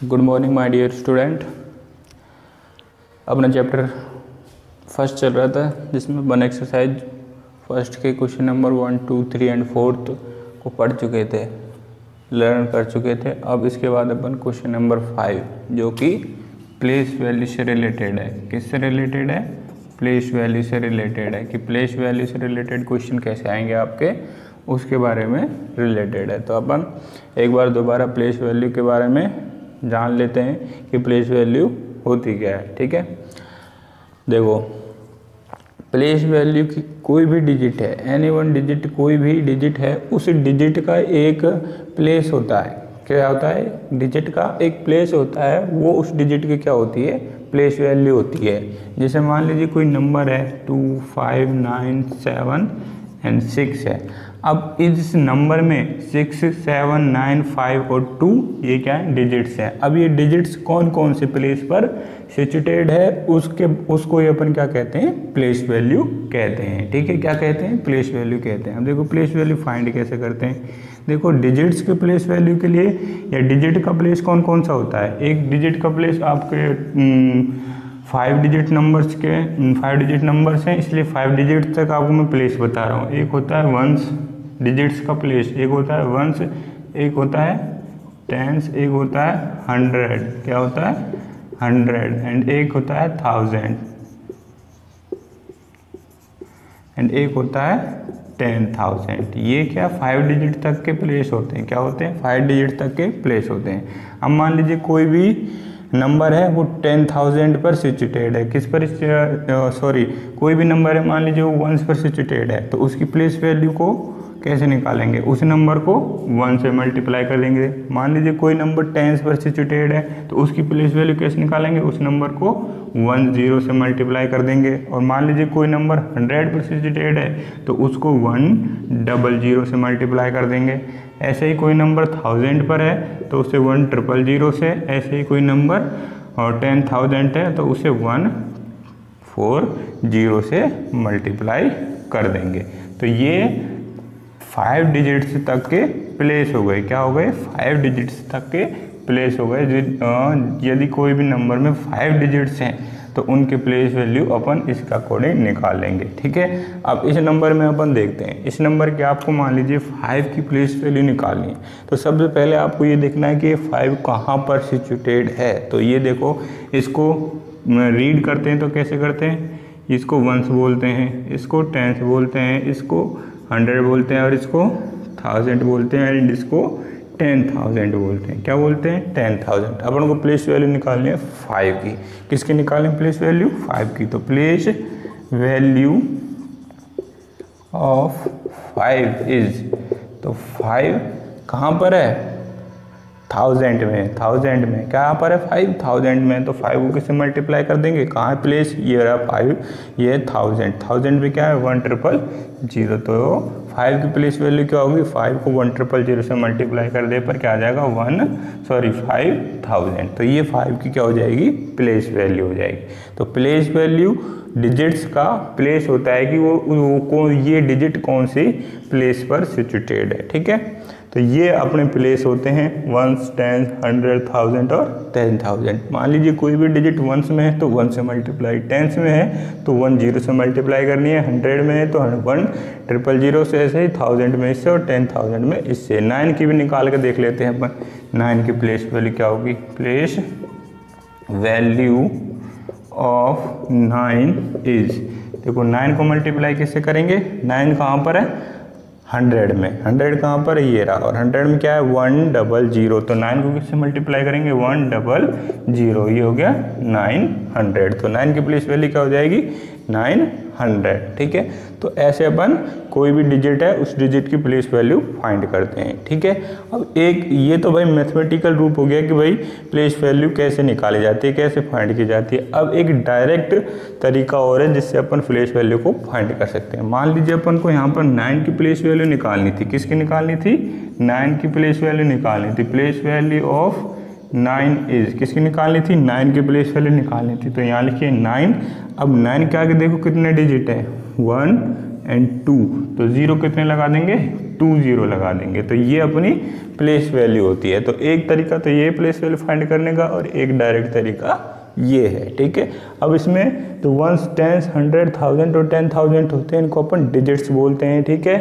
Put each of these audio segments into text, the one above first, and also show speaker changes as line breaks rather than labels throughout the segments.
Good morning my dear student. अपना chapter first चल रहा था जिसमें वन एक्सरसाइज फर्स्ट के क्वेश्चन नंबर 1, 2, 3 एंड 4 को पढ़ चुके थे, लर्न कर चुके थे। अब इसके बाद अपन क्वेश्चन नंबर 5 जो कि प्लेस वैल्यू से रिलेटेड है। किससे रिलेटेड है? प्लेस वैल्यू से रिलेटेड है। कि प्लेस वैल्यू से रिलेटेड क्वेश्चन कैसे आएंगे आपके, उसके बारे में रिलेटेड है। तो अपन एक बार दोबारा प्लेस वैल्यू के बारे में जान लेते हैं कि प्लेस वैल्यू होती क्या है। ठीक है, देखो प्लेस वैल्यू की कोई भी डिजिट है, एनी वन डिजिट, कोई भी डिजिट है, उस डिजिट का एक प्लेस होता है। क्या होता है? डिजिट का एक प्लेस होता है, वो उस डिजिट की क्या होती है? प्लेस वैल्यू होती है। जैसे मान लीजिए कोई नंबर है 2, 5, 9, 7 एंड 6 है। अब इस नंबर में 6, 7, 9, 5 और 2 ये क्या है? डिजिट्स हैं। अब ये डिजिट्स कौन कौन से प्लेस पर सिचुएटेड है उसको ये अपन क्या कहते हैं? प्लेस वैल्यू कहते हैं। ठीक है, क्या कहते हैं? प्लेस वैल्यू कहते हैं। अब देखो प्लेस वैल्यू फाइंड कैसे करते हैं। देखो डिजिट्स के प्लेस वैल्यू के लिए या डिजिट का प्लेस कौन कौन सा होता है? एक डिजिट का प्लेस आपके 5 डिजिट नंबर्स के 5 डिजिट नंबर्स हैं, इसलिए 5 डिजिट तक आपको मैं प्लेस बता रहा हूँ। एक होता है वंस डिजिट्स का प्लेस, एक होता है वंस, एक होता है टेंस, एक होता है 100। क्या होता है? 100 एंड एक होता है 1000 एंड एक होता है 10,000। ये क्या 5 डिजिट तक के प्लेस होते हैं। क्या होते हैं? 5 डिजिट तक के प्लेस होते हैं। अब मान लीजिए कोई भी नंबर है वो 10,000 पर सिचुएटेड है। किस पर? कोई भी नंबर है मान लीजिए वो 1 पर सिचुएटेड है, तो उसकी प्लेस वैल्यू को कैसे निकालेंगे? उस नंबर को 1 से मल्टीप्लाई कर देंगे। मान लीजिए कोई नंबर 10 पर सिचुएटेड है, तो उसकी प्लेस वैल्यू कैसे निकालेंगे? उस नंबर को 10 से मल्टीप्लाई कर देंगे। और मान लीजिए कोई नंबर 100 पर सिचुएटेड है, तो उसको 100 से मल्टीप्लाई कर देंगे। ऐसे ही कोई नंबर 1000 पर है तो उसे 100 से, ऐसे ही कोई नंबर और 10,000 है तो उसे 140 से मल्टीप्लाई कर देंगे। तो ये 5 डिजिट्स तक के प्लेस हो गए। क्या हो गए? 5 डिजिट्स तक के प्लेस हो गए। यदि कोई भी नंबर में 5 डिजिट्स हैं तो उनके प्लेस वैल्यू अपन इसका अकॉर्डिंग निकाल लेंगे। ठीक है, अब इस नंबर में अपन देखते हैं। इस नंबर के आपको मान लीजिए 5 की प्लेस वैल्यू निकालनी है, तो सबसे पहले आपको ये देखना है कि 5 कहाँ पर सिचुएटेड है। तो ये देखो, इसको रीड करते हैं तो कैसे करते हैं? इसको वंस बोलते हैं, इसको टेंस बोलते हैं, इसको 100 बोलते हैं और इसको 1000 बोलते हैं एंड इसको 10,000 बोलते हैं। क्या बोलते हैं? 10,000। अपन को प्लेस वैल्यू निकालनी है 5 की। किसकी निकालें प्लेस वैल्यू? 5 की। तो प्लेस वैल्यू ऑफ 5 इज, तो 5 कहाँ पर है? 1000 में। 1000 में कहाँ पर है? 5000 में। तो 5 को किससे मल्टीप्लाई कर देंगे? कहाँ है प्लेस? ये रहा 5, ये 1000। 1000 पे क्या है? 1,000। तो 5 की प्लेस वैल्यू क्या होगी? 5 को 1,000 से मल्टीप्लाई कर दे पर क्या आ जाएगा? 5,000। तो ये 5 की क्या हो जाएगी? प्लेस वैल्यू हो जाएगी। तो प्लेस वैल्यू डिजिट्स का प्लेस होता है कि वो ये डिजिट कौन सी प्लेस पर सिचुएटेड है। ठीक है, तो ये अपने प्लेस होते हैं 1, 10, 100, 1000 और 10,000। मान लीजिए कोई भी डिजिट 1 में है तो 1 से मल्टीप्लाई, 10 में है तो 10 से मल्टीप्लाई करनी है, 100 में है तो 1,000 से, ऐसे ही 1000 में इससे और 10,000 में इससे। 9 की भी निकाल के देख लेते हैं अपन। 9 की प्लेस वैल्यू क्या होगी? प्लेस वैल्यू ऑफ 9 इज, देखो 9 को मल्टीप्लाई किससे करेंगे? 9 कहाँ पर है? 100 में। 100 कहाँ पर है? ये रहा। और 100 में क्या है? 100। तो 9 को किससे मल्टीप्लाई करेंगे? 100। ये हो गया 900। तो 9 की प्लेस वैल्यू क्या हो जाएगी? 900। ठीक है, तो ऐसे अपन कोई भी डिजिट है उस डिजिट की प्लेस वैल्यू फाइंड करते हैं। ठीक है, अब एक ये तो भाई मैथमेटिकल रूप हो गया कि भाई प्लेस वैल्यू कैसे निकाली जाती है, कैसे फाइंड की जाती है। अब एक डायरेक्ट तरीका और है जिससे अपन प्लेस वैल्यू को फाइंड कर सकते हैं। मान लीजिए अपन को यहाँ पर 9 की प्लेस वैल्यू निकालनी थी। किसकी निकालनी थी? 9 की प्लेस वैल्यू निकालनी थी। प्लेस वैल्यू ऑफ 9 इज, किसकी निकालनी थी? 9 की प्लेस वैल्यू निकालनी थी। तो यहाँ लिखिए 9। अब 9 के आगे देखो कितने डिजिट हैं? 1 एंड 2, तो 0 कितने लगा देंगे, 2 0 लगा देंगे। तो ये अपनी प्लेस वैल्यू होती है। तो एक तरीका तो ये प्लेस वैल्यू फाइंड करने का और एक डायरेक्ट तरीका ये है, ठीक है। अब इसमें तो 1s 10s 100 1000 और 10,000 होते हैं, इनको अपन डिजिट्स बोलते हैं, ठीक है।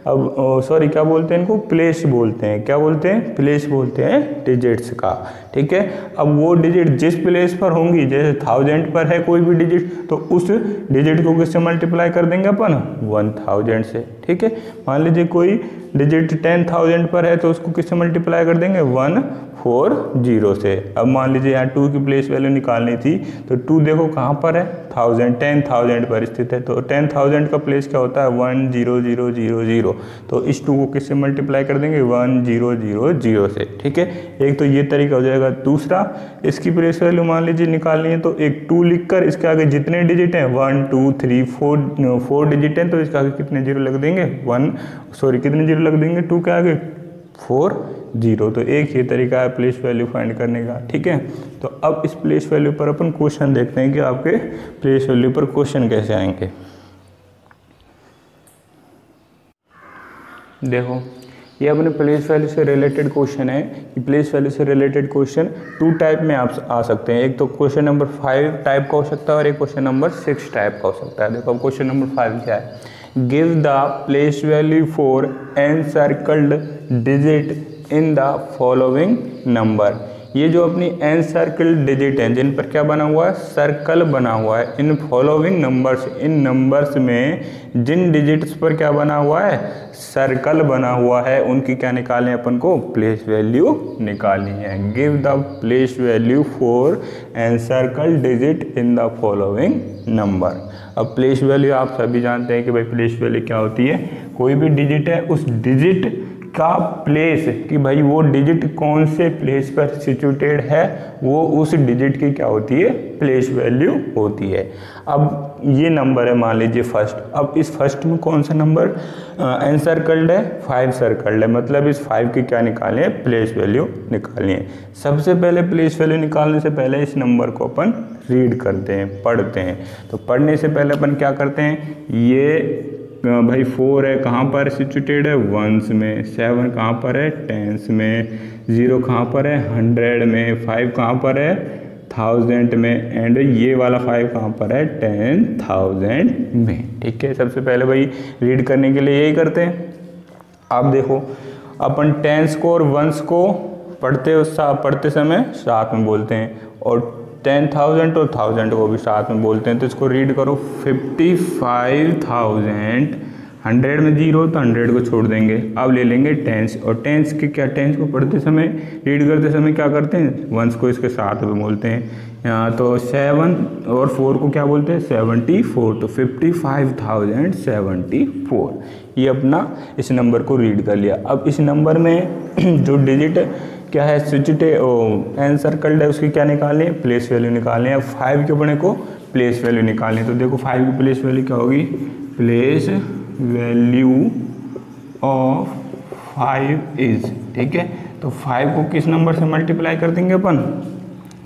अब सॉरी क्या बोलते हैं इनको, प्लेस बोलते हैं। क्या बोलते हैं, प्लेस बोलते हैं डिजिट्स का, ठीक है। अब वो डिजिट जिस प्लेस पर होंगी, जैसे 1000 पर है कोई भी डिजिट, तो उस डिजिट को किससे मल्टीप्लाई कर देंगे अपन, 1000 से, ठीक है। मान लीजिए कोई डिजिट 10,000 पर है तो उसको किससे मल्टीप्लाई कर देंगे, 140 से। अब मान लीजिए यहाँ 2 की प्लेस वैल्यू निकालनी थी, तो 2 देखो कहाँ पर है, 10,000 पर स्थित है। तो 10,000 का प्लेस क्या होता है, 10000, तो इस 2 को किससे मल्टीप्लाई कर देंगे, 1000 से, ठीक है। एक तो ये तरीका हो जाएगा। दूसरा, इसकी प्लेस वैल्यू मान लीजिए निकालनी है, तो एक 2 लिखकर इसके आगे जितने डिजिट हैं 1 2 3 4 डिजिट हैं, तो इसके आगे कितने जीरो लग देंगे, कितने जीरो लग देंगे 2 के आगे, 4 0। तो एक ही तरीका है प्लेस वैल्यू फाइंड करने का, ठीक है। तो अब इस प्लेस वैल्यू पर अपन क्वेश्चन देखते हैं कि आपके प्लेस वैल्यू पर क्वेश्चन कैसे आएंगे। देखो ये अपने प्लेस वैल्यू से रिलेटेड क्वेश्चन है कि प्लेस वैल्यू से रिलेटेड क्वेश्चन 2 टाइप में आप आ सकते हैं। एक तो क्वेश्चन नंबर 5 टाइप का हो सकता है और एक क्वेश्चन नंबर 6 टाइप का हो सकता है। देखो अब क्वेश्चन नंबर 5 क्या है, give the place value for encircled digit in the following number. ये जो अपनी एनसर्कल्ड डिजिट हैं जिन पर क्या बना हुआ है, सर्कल बना हुआ है, in following numbers, in numbers में जिन डिजिट्स पर क्या बना हुआ है, सर्कल बना हुआ है, उनकी क्या निकालनी है अपन को, प्लेस वैल्यू निकालनी है। Give the place value for encircled digit in the following number. अब प्लेस वैल्यू आप सभी जानते हैं कि भाई प्लेस वैल्यू क्या होती है, कोई भी डिजिट है उस डिजिट का प्लेस, कि भाई वो डिजिट कौन से प्लेस पर सिचुएटेड है, वो उस डिजिट की क्या होती है, प्लेस वैल्यू होती है। अब ये नंबर है मान लीजिए फर्स्ट, अब इस फर्स्ट में कौन सा नंबर एनसर्कल्ड है, 5 सर्कल्ड है, मतलब इस 5 की क्या निकालनी है, प्लेस वैल्यू निकालनी है। सबसे पहले प्लेस वैल्यू निकालने से पहले इस नंबर को अपन रीड करते हैं, पढ़ते हैं। तो पढ़ने से पहले अपन क्या करते हैं, ये भाई 4 है कहाँ पर सिचुएटेड है, 1s में, 7 कहाँ पर है, 10s में, 0 कहाँ पर है, 100 में, 5 कहाँ पर है, 1000 में, एंड ये वाला 5 कहाँ पर है, 10,000 में, ठीक है। सबसे पहले भाई रीड करने के लिए यही करते हैं। आप देखो अपन 10s को और 1s को पढ़ते समय साथ में बोलते हैं, और 10,000 और 1000 को भी साथ में बोलते हैं। तो इसको रीड करो, 55,000, 100 में 0 तो 100 को छोड़ देंगे। अब ले लेंगे 10s, और 10s के क्या, 10s को पढ़ते समय रीड करते समय क्या करते हैं, 1s को इसके साथ में बोलते हैं। यहाँ तो 7 और 4 को क्या बोलते हैं, 74, तो 55,074। ये अपना इस नंबर को रीड कर लिया। अब इस नंबर में जो डिजिट क्या है, एनसर्कल्ड है, उसकी क्या निकालनी है, प्लेस वैल्यू निकालनी है। अब 5 के अपने को प्लेस वैल्यू निकालनी है। तो देखो 5 की प्लेस वैल्यू क्या होगी, प्लेस वैल्यू ऑफ 5 इज, ठीक है। तो 5 को किस नंबर से मल्टीप्लाई कर देंगे अपन,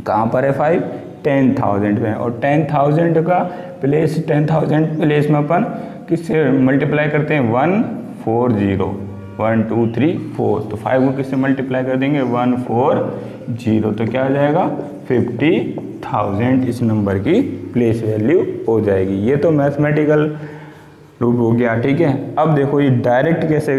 कहाँ पर है 5, 10,000 में, और 10,000 का प्लेस, 10,000 प्लेस में अपन किससे मल्टीप्लाई करते हैं, 140, 1 2 3 4, तो 5 को किससे मल्टीप्लाई कर देंगे, 140, तो क्या आ जाएगा, 50,000 इस नंबर की प्लेस वैल्यू हो जाएगी। ये तो मैथमेटिकल रूप हो गया, ठीक है। अब देखो ये डायरेक्ट कैसे,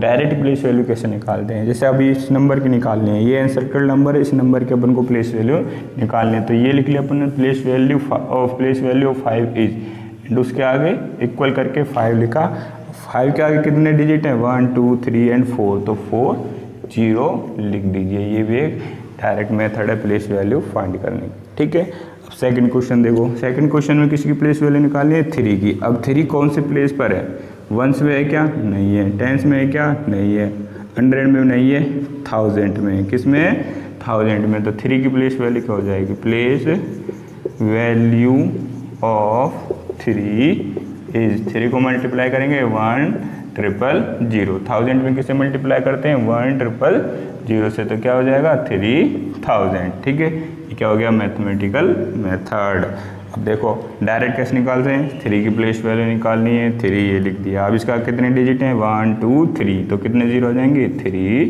डायरेक्ट प्लेस वैल्यू कैसे निकालते हैं। जैसे अभी इस नंबर की निकालनी है, ये एनसर्कल्ड नंबर है, इस नंबर के अपन को प्लेस वैल्यू निकालनी है। तो ये लिख लिया अपन ने, place value of 5 is, and उसके आगे इक्वल करके 5 लिखा। 5 के आगे कितने डिजिट हैं, 1 2 3 एंड 4, तो 4 0 लिख दीजिए। ये भी एक डायरेक्ट मेथड है प्लेस वैल्यू फाइंड करने की, ठीक है। अब सेकंड क्वेश्चन देखो, सेकंड क्वेश्चन में किसी की प्लेस वैल्यू निकालनी है, 3 की। अब 3 कौन से प्लेस पर है, 1s में है क्या, नहीं है, 10s में है क्या, नहीं है, 100 में नहीं है, 1000 में, किस में है, 1000 में। तो 3 की प्लेस वैल्यू क्या हो जाएगी, प्लेस वैल्यू ऑफ 3 इज, 3 को मल्टीप्लाई करेंगे 1,000, 1000 में किससे मल्टीप्लाई करते हैं, 1,000 से, तो क्या हो जाएगा 3000, ठीक है। ये क्या हो गया, मैथमेटिकल मेथड। अब देखो डायरेक्ट कैसे निकालते हैं, 3 की प्लेस वैल्यू निकालनी है, 3 ये लिख दिया। अब इसका कितने डिजिट हैं, 1 2 3, तो कितने जीरो हो जाएंगे, 3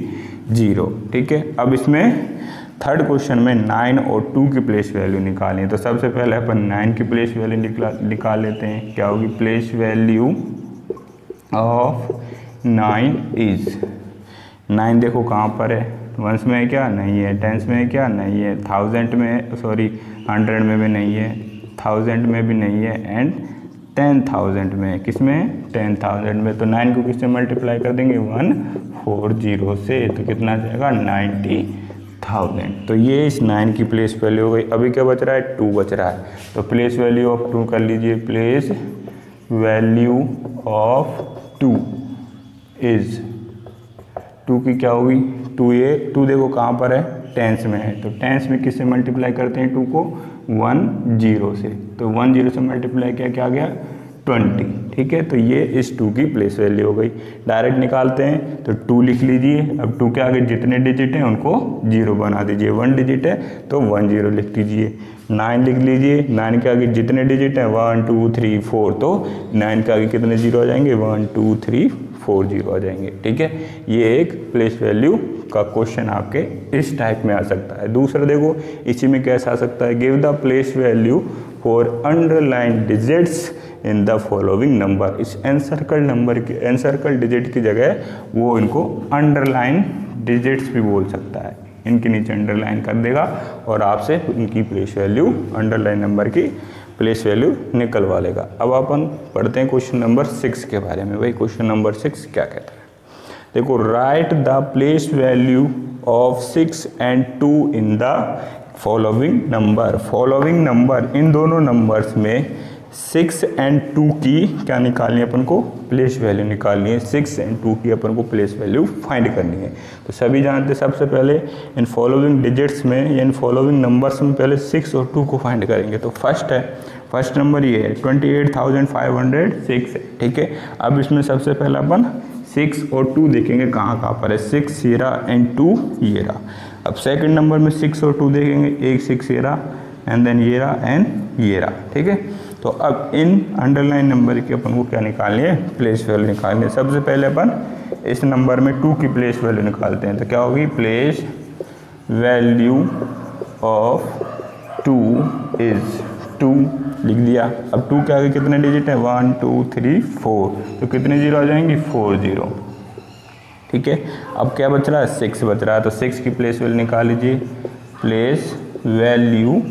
0। ठीक है, अब इसमें थर्ड क्वेश्चन में 9 और 2 की प्लेस वैल्यू निकालनी है। तो सबसे पहले अपन 9 की प्लेस वैल्यू निकाल लेते हैं। क्या होगी, प्लेस वैल्यू ऑफ 9 इज, 9 देखो कहाँ पर है, वंस में है क्या, नहीं है, टेंस में है क्या, नहीं है, थाउजेंड में, सॉरी 100 में भी नहीं है, 1000 में भी नहीं है, एंड 10,000 में, किस में, 10,000 में। तो 9 को किससे मल्टीप्लाई कर देंगे, 140 से, तो कितना जाएगा, 90,000। तो ये इस 9 की प्लेस वैल्यू हो गई। अभी क्या बच रहा है, 2 बच रहा है। तो प्लेस वैल्यू ऑफ 2 कर लीजिए, प्लेस वैल्यू ऑफ 2 इज, 2 की क्या होगी, 2 ये 2 देखो कहाँ पर है, टेंस में है, तो टेंस में किससे मल्टीप्लाई करते हैं 2 को, 10 से, तो 10 से मल्टीप्लाई किया, क्या आ गया, 20। ठीक है, तो ये इस 2 की प्लेस वैल्यू हो गई। डायरेक्ट निकालते हैं तो 2 लिख लीजिए। अब 2 के आगे जितने डिजिट हैं उनको 0 बना दीजिए, 1 डिजिट है तो 1 0 लिख दीजिए। 9 लिख लीजिए, 9 के आगे जितने डिजिट हैं 1 2 3 4, तो 9 के आगे कितने जीरो आ जाएंगे, 1 2 3 4 जीरो आ जाएंगे। ठीक है, ये एक प्लेस वैल्यू का क्वेश्चन आपके इस टाइप में आ सकता है। दूसरा देखो इसी में कैसा आ सकता है, give the place value for underline digits in the following number. इस एनसर्कल नंबर के, एनसर्कल डिजिट की जगह वो इनको अंडरलाइन डिजिट्स भी बोल सकता है, इनके नीचे अंडरलाइन कर देगा और आपसे इनकी प्लेस वैल्यू, अंडरलाइन नंबर की प्लेस वैल्यू निकलवा लेगा। अब अपन पढ़ते हैं क्वेश्चन नंबर 6 के बारे में। भाई क्वेश्चन नंबर 6 क्या कहता है, देखो, write the place value of 6 and 2 in the following number. Following number, इन दोनों नंबर्स में 6 and 2 की क्या निकालनी है अपन को, प्लेस वैल्यू निकालनी है। 6 and 2 की अपन को प्लेस वैल्यू फाइंड करनी है। तो सभी जानते, सबसे पहले इन फॉलोइंग डिजिट्स में या इन फॉलोइंग नंबर्स में पहले 6 और 2 को फाइंड करेंगे। तो फर्स्ट नंबर ये है 28,506 है। ठीक है, अब इसमें सबसे पहले अपन 6 और 2 देखेंगे कहाँ कहाँ पर है, 6 ये रहा एंड 2 ये रहा। अब सेकंड नंबर में 6 और 2 देखेंगे, एक 6 ये रहा एंड देन ये रहा एंड ये रहा। ठीक है, तो अब इन अंडरलाइन नंबर की अपन को क्या निकालनी है, प्लेस वैल्यू निकालनी है। सबसे पहले अपन इस नंबर में 2 की प्लेस वैल्यू निकालते हैं। तो क्या होगी, प्लेस वैल्यू ऑफ 2 इज 2 लिख दिया। अब 2 के आगे कितने डिजिट है, 1 2 3 4, तो कितने जीरो आ जाएंगे, 4 0। ठीक है, अब क्या बच रहा है, 6 बच रहा है। तो 6 की प्लेस वैल्यू निकाल लीजिए। प्लेस वैल्यू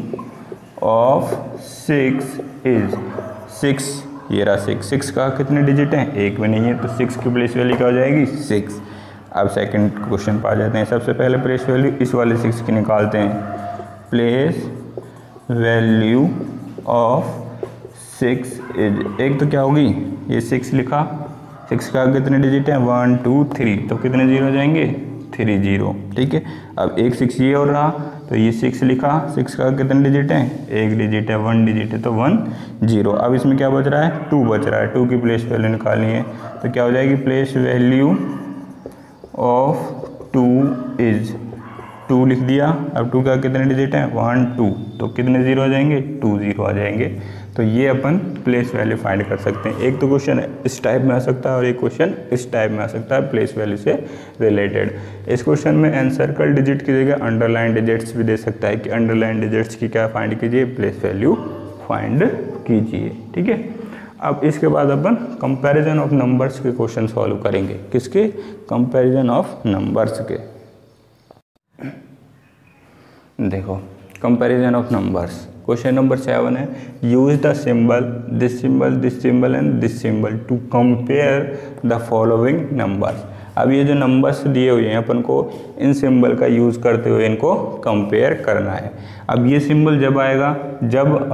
ऑफ 6 इज 6, ये रहा 6 का कितने डिजिट हैं, एक में नहीं है, तो 6 की प्लेस वैल्यू क्या हो जाएगी, 6। अब सेकंड क्वेश्चन पर आ जाते हैं। सबसे पहले प्लेस वैल्यू इस वाले 6 की निकालते हैं। प्लेस वैल्यू ऑफ 6 इज, एक तो क्या होगी, ये 6 लिखा, 6 का कितने डिजिट हैं, 1 2 3, तो कितने जीरो हो जाएंगे, 3 0। ठीक है, अब एक 6 ये और रहा, तो ये 6 लिखा, 6 का कितने डिजिट हैं, एक डिजिट है, 1 डिजिट है, तो 1 0। अब इसमें क्या बच रहा है, 2 बच रहा है। 2 की प्लेस वैल्यू निकालनी है। तो क्या हो जाएगी, प्लेस वैल्यू ऑफ 2 इज 2 लिख दिया। अब 2 का कितने डिजिट हैं, 1 2, तो कितने जीरो आ जाएंगे, 2 0 आ जाएंगे। तो ये अपन प्लेस वैल्यू फाइंड कर सकते हैं। एक तो क्वेश्चन इस टाइप में आ सकता है और एक क्वेश्चन इस टाइप में आ सकता है, प्लेस वैल्यू से रिलेटेड। इस क्वेश्चन में एनसर्कल डिजिट की जगह अंडरलाइन डिजिट्स भी दे सकता है कि अंडरलाइन डिजिट्स की क्या फाइंड कीजिए, प्लेस वैल्यू फाइंड कीजिए। ठीक है, अब इसके बाद अपन कंपैरिजन ऑफ नंबर्स के क्वेश्चन सॉल्व करेंगे। किसके, कंपैरिजन ऑफ नंबर्स के। देखो, comparison of numbers, question number 7 है, use the symbol this symbol and this symbol to compare the following numbers. अब ये जो नंबर्स दिए हुए हैं अपन को इन सिंबल का यूज़ करते हुए इनको कंपेयर करना है। अब ये सिंबल जब आएगा, जब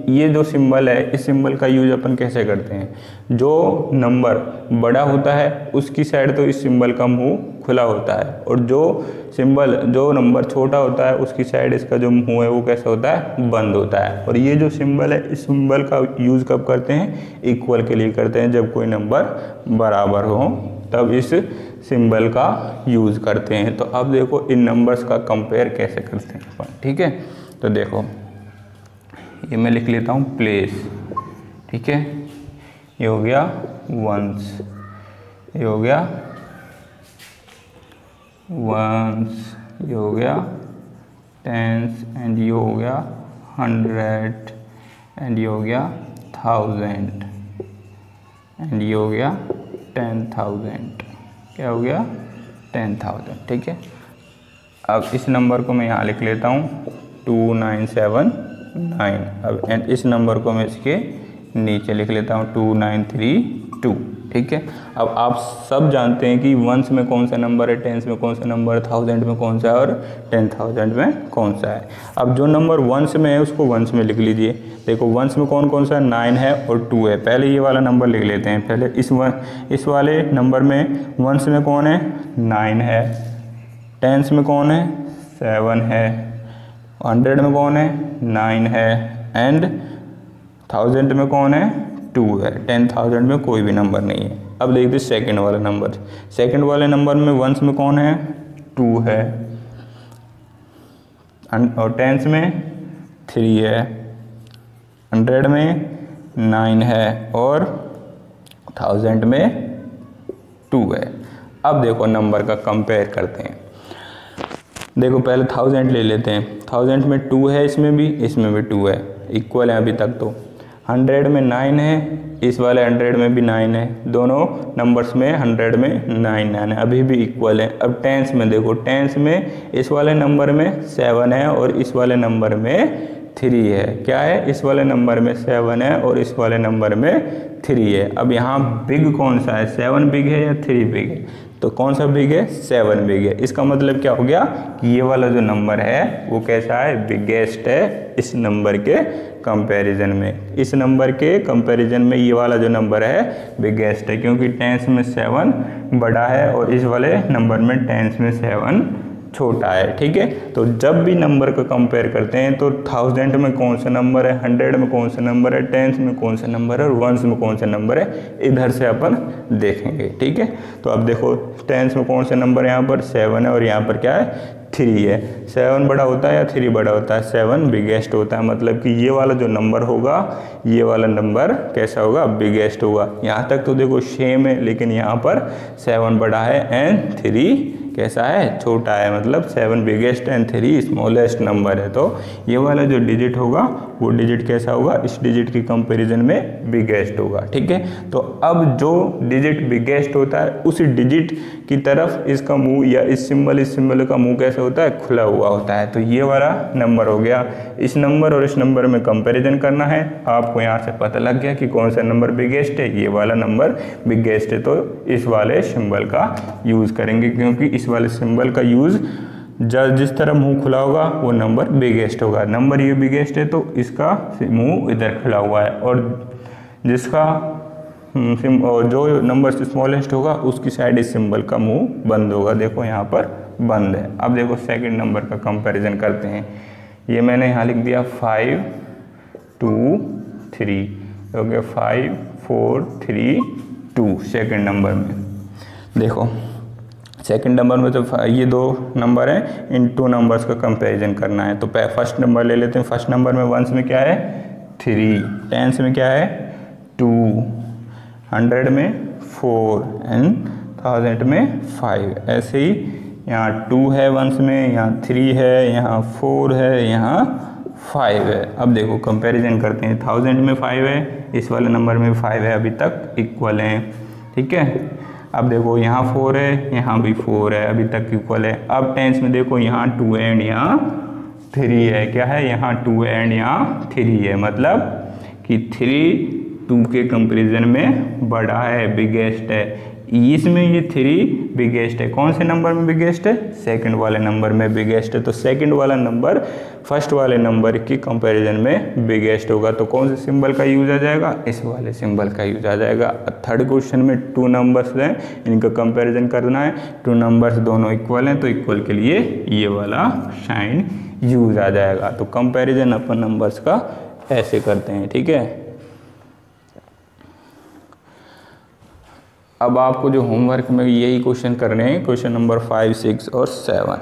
ये जो सिंबल है, इस सिंबल का यूज अपन कैसे करते हैं, जो नंबर बड़ा होता है उसकी साइड तो इस सिंबल का मुंह खुला होता है, और जो नंबर छोटा होता है उसकी साइड इसका जो मुंह है वो कैसा होता है, बंद होता है। और ये जो सिंबल है, इस सिंबल का यूज़ कब करते हैं, इक्वल के लिए करते हैं। जब कोई नंबर बराबर हो तब इस सिंबल का यूज़ करते हैं। तो अब देखो इन नंबर्स का कंपेयर कैसे करते हैं अपन। ठीक है, तो देखो ये मैं लिख लेता हूँ प्लेस, ठीक है। ये हो गया वंस, ये हो गया वंस, ये हो गया टेंस, एंड ये हो गया 100, एंड ये हो गया 1000, एंड ये हो गया 10,000। क्या हो गया 10,000, ठीक है। अब इस नंबर को मैं यहाँ लिख लेता हूँ 2979। अब एंड इस नंबर को मैं इसके नीचे लिख लेता हूँ 2932, ठीक है। अब आप सब जानते हैं कि वंस में कौन सा नंबर है, टेंस में कौन सा नंबर है, 1000 में कौन सा है और 10,000 में कौन सा है। अब जो नंबर वंस में है उसको वंस में लिख लीजिए। देखो वंस में कौन कौन सा 9 है और 2 है। पहले ये वाला नंबर लिख लेते हैं। पहले इस वाले नंबर में वंस में कौन है 9 है, टेंस में कौन है 7 है, 100 में कौन है 9 है, एंड 1000 में कौन है 2 है। 10,000 में कोई भी नंबर नहीं है। अब देखते सेकंड वाला नंबर। सेकंड वाले नंबर में वंस में कौन है 2 है, और टेंस में 3 है, 100 में 9 है और 1000 में 2 है। अब देखो नंबर का कंपेयर करते हैं। देखो पहले 1000 ले लेते हैं। 1000 में 2 है, इसमें भी 2 है, इक्वल है अभी तक। तो 100 में 9 है, इस वाले 100 में भी 9 है, दोनों नंबर्स में 100 में 9 है, अभी भी इक्वल है। अब टेंस में देखो, टेंस में इस वाले नंबर में 7 है और इस वाले नंबर में 3 है। क्या है, इस वाले नंबर में 7 है और इस वाले नंबर में 3 है। अब यहाँ बिग कौन सा है, 7 बिग है या 3 बिग है? तो कौन सा बिग है, 7 बिग है। इसका मतलब क्या हो गया कि ये वाला जो नंबर है वो कैसा है, बिगेस्ट है इस नंबर के कंपैरिजन में। इस नंबर के कंपैरिजन में ये वाला जो नंबर है बिगेस्ट है, क्योंकि टेंस में 7 बड़ा है और इस वाले नंबर में टेंस में 7 छोटा है, ठीक है। तो जब भी नंबर को कंपेयर करते हैं तो 1000 में कौन सा नंबर है, 100 में कौन सा नंबर है, टेंस में कौन सा नंबर है और वंस में कौन सा नंबर है, इधर से अपन देखेंगे, ठीक है। तो अब देखो टेंस में कौन सा नंबर है, यहाँ पर 7 है और यहाँ पर क्या है 3 है। 7 बड़ा होता है या 3 बड़ा होता है, 7 बिगेस्ट होता है। मतलब कि ये वाला जो नंबर होगा, ये वाला नंबर कैसा होगा, बिगेस्ट होगा। यहाँ तक तो देखो सेम है, लेकिन यहाँ पर 7 बड़ा है एंड 3 कैसा है, छोटा है। मतलब 7 बिगेस्ट एंड 3 स्मॉलेस्ट नंबर है। तो ये वाला जो डिजिट होगा वो डिजिट कैसा होगा, इस डिजिट की कंपैरिजन में बिगेस्ट होगा, ठीक है। तो अब जो डिजिट बिगेस्ट होता है उस डिजिट की तरफ इसका मुंह या इस सिंबल का मुंह कैसा होता है, खुला हुआ होता है। तो ये वाला नंबर हो गया। इस नंबर और इस नंबर में कंपैरिजन करना है। आपको यहाँ से पता लग गया कि कौन सा नंबर बिगेस्ट है, ये वाला नंबर बिगेस्ट है। तो इस वाले सिंबल का यूज़ करेंगे, क्योंकि इस वाले सिंबल का यूज़ जिस तरह मुंह खुला होगा वो नंबर बिगेस्ट होगा। नंबर ये बिगेस्ट है तो इसका मुंह इधर खुला हुआ है, और जिसका और जो नंबर स्मॉलेस्ट होगा उसकी साइड इस सिंबल का मुंह बंद होगा। देखो यहाँ पर बंद है। अब देखो सेकंड नंबर का कंपैरिजन करते हैं। ये मैंने यहाँ लिख दिया 5 2 3 हो गया 5 4 3 2 सेकंड नंबर में। देखो सेकंड नंबर में तो ये 2 नंबर हैं, इन 2 नंबर्स का कंपैरिजन करना है। तो फर्स्ट नंबर ले लेते हैं। फर्स्ट नंबर में वंस में क्या है 3, टेंस में क्या है 2, 100 में 4 एंड 1000 में 5। ऐसे ही यहाँ 2 है वंस में, यहाँ 3 है, यहाँ 4 है, यहाँ 5 है। अब देखो कंपैरिजन करते हैं। 1000 में 5 है, इस वाले नंबर में 5 है, अभी तक इक्वल हैं, ठीक है। अब देखो यहाँ 4 है, यहाँ भी 4 है, अभी तक इक्वल है। अब टेंस में देखो यहाँ 2 है एंड यहाँ 3 है। क्या है, यहाँ 2 है एंड यहाँ 3 है। मतलब कि 3 2 के कंपैरिजन में बड़ा है, बिगेस्ट है। इसमें ये 3 बिगेस्ट है। कौन से नंबर में बिगेस्ट है, सेकंड वाले नंबर में बिगेस्ट है। तो सेकंड वाला नंबर फर्स्ट वाले नंबर की कंपैरिजन में बिगेस्ट होगा। तो कौन से सिंबल का यूज आ जाएगा, इस वाले सिंबल का यूज आ जाएगा। थर्ड क्वेश्चन में 2 नंबर्स हैं, इनका कंपैरिजन करना है। 2 नंबर्स दोनों इक्वल हैं, तो इक्वल के लिए ये वाला साइन यूज आ जाएगा। तो कंपैरिजन अपन नंबर्स का ऐसे करते हैं, ठीक है। अब आपको जो होमवर्क में यही क्वेश्चन करने हैं, क्वेश्चन नंबर 5 6 और 7।